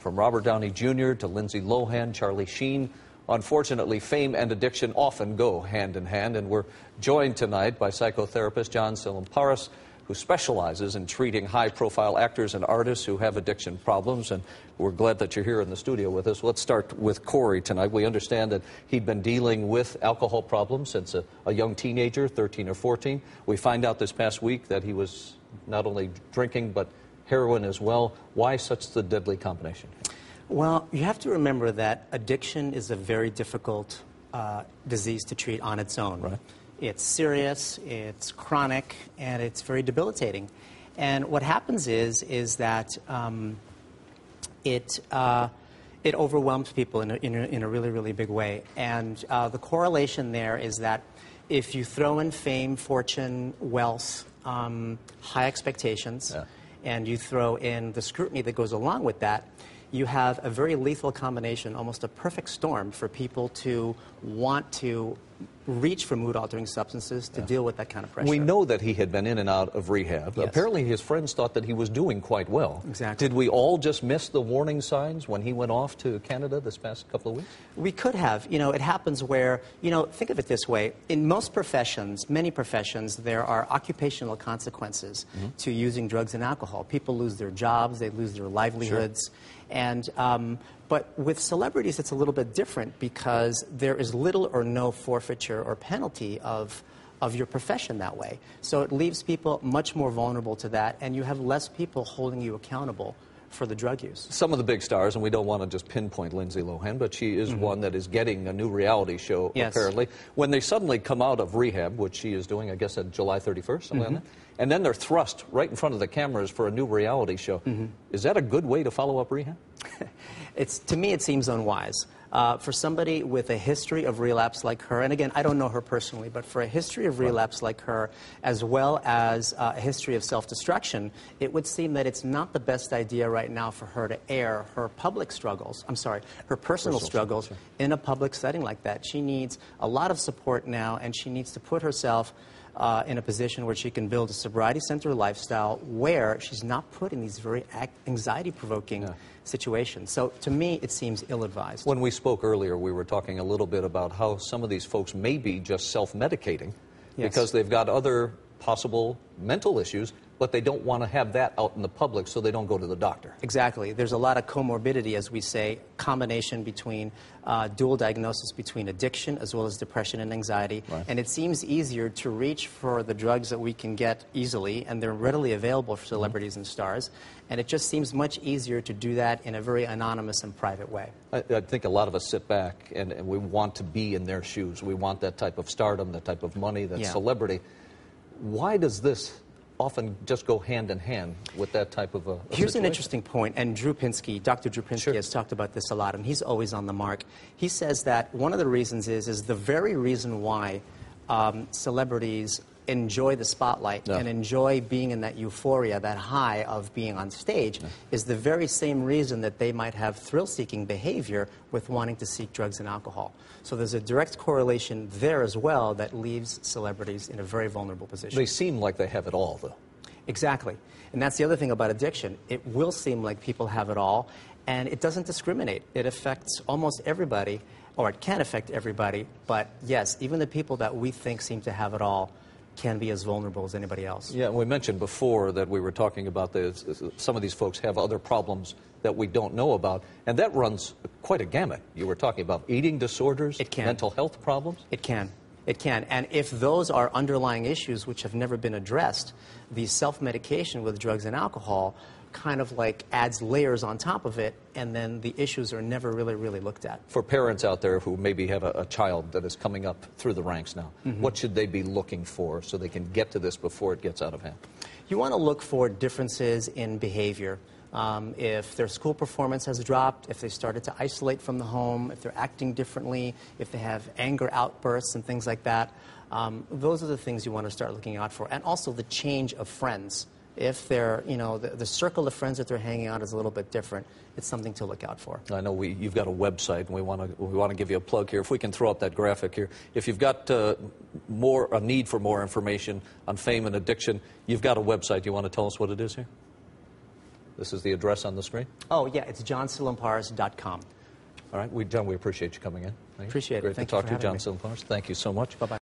From Robert Downey Jr. to Lindsay Lohan, Charlie Sheen. Unfortunately, fame and addiction often go hand in hand, and we're joined tonight by psychotherapist John Tsilimparis, who specializes in treating high-profile actors and artists who have addiction problems, and we're glad that you're here in the studio with us. Let's start with Corey tonight. We understand that he'd been dealing with alcohol problems since a young teenager, 13 or 14. We find out this past week that he was not only drinking, but heroin as well. Why such the deadly combination? Well, you have to remember that addiction is a very difficult disease to treat on its own. Right. It's serious, it's chronic, and it's very debilitating. And what happens is that it overwhelms people in a really, really big way. And the correlation there is that if you throw in fame, fortune, wealth, high expectations, and you throw in the scrutiny that goes along with that, you have a very lethal combination, almost a perfect storm for people to want to reach for mood-altering substances to deal with that kind of pressure. We know that he had been in and out of rehab. Yes. Apparently his friends thought that he was doing quite well. Exactly. Did we all just miss the warning signs when he went off to Canada this past couple of weeks? We could have. You know, it happens where, you know, think of it this way. In most professions, many professions, there are occupational consequences to using drugs and alcohol. People lose their jobs, they lose their livelihoods. Sure. And, but with celebrities, it's a little bit different because there is little or no forfeiture or penalty of your profession that way. So it leaves people much more vulnerable to that, and you have less people holding you accountable for the drug use. Some of the big stars, and we don't want to just pinpoint Lindsay Lohan, but she is one that is getting a new reality show, apparently. When they suddenly come out of rehab, which she is doing, I guess, on July 31st, something like that, and then they're thrust right in front of the cameras for a new reality show. Is that a good way to follow up rehab? To me, it seems unwise. For somebody with a history of relapse like her, and again, I don't know her personally, but for a history of relapse like her, as well as a history of self-destruction, it would seem that it's not the best idea right now for her to air her public struggles, her personal struggles in a public setting like that. She needs a lot of support now, and she needs to put herself in a position where she can build a sobriety-centered lifestyle where she's not put in these very anxiety-provoking situations. So to me, it seems ill-advised. When we spoke earlier, we were talking a little bit about how some of these folks may be just self-medicating because they've got other possible mental issues, but they don't want to have that out in the public, so they don't go to the doctor. Exactly. There's a lot of comorbidity, as we say, combination between dual diagnosis between addiction as well as depression and anxiety. Right. And it seems easier to reach for the drugs that we can get easily, and they're readily available for celebrities and stars. And it just seems much easier to do that in a very anonymous and private way. I think a lot of us sit back and we want to be in their shoes. We want that type of stardom, that type of money, that celebrity. Why does this often just go hand in hand with that type of a Here's situation? an interesting point, and Dr. Drew Pinsky has talked about this a lot, and he's always on the mark. He says that one of the reasons is the very reason why celebrities enjoy the spotlight and enjoy being in that euphoria, that high of being on stage, is the very same reason that they might have thrill-seeking behavior with wanting to seek drugs and alcohol. So there's a direct correlation there as well that leaves celebrities in a very vulnerable position. They seem like they have it all, though. Exactly. And that's the other thing about addiction. It will seem like people have it all, and it doesn't discriminate. It affects almost everybody, or it can affect everybody, but yes, even the people that we think seem to have it all can be as vulnerable as anybody else. Yeah, we mentioned before that we were talking about some of these folks have other problems that we don't know about, and that runs quite a gamut. You were talking about eating disorders, mental health problems? It can. It can. And if those are underlying issues which have never been addressed, the self-medication with drugs and alcohol kind of like adds layers on top of it, and then the issues are never really looked at. For parents out there who maybe have a child that is coming up through the ranks now, what should they be looking for so they can get to this before it gets out of hand? You want to look for differences in behavior. If their school performance has dropped, if they started to isolate from the home, if they're acting differently, if they have anger outbursts and things like that, those are the things you want to start looking out for. And also the change of friends. If they're, you know, the circle of friends that they're hanging out is a little bit different, it's something to look out for. I know you've got a website, and we want to give you a plug here. If we can throw up that graphic here. If you've got a need for more information on fame and addiction, you've got a website. You want to tell us what it is here? This is the address on the screen? Oh, yeah, it's johnsilimparis.com. All right. John, we appreciate you coming in. Appreciate it. Great Thank to you talk for to you, having John Tsilimparis. Thank you so much. Bye-bye.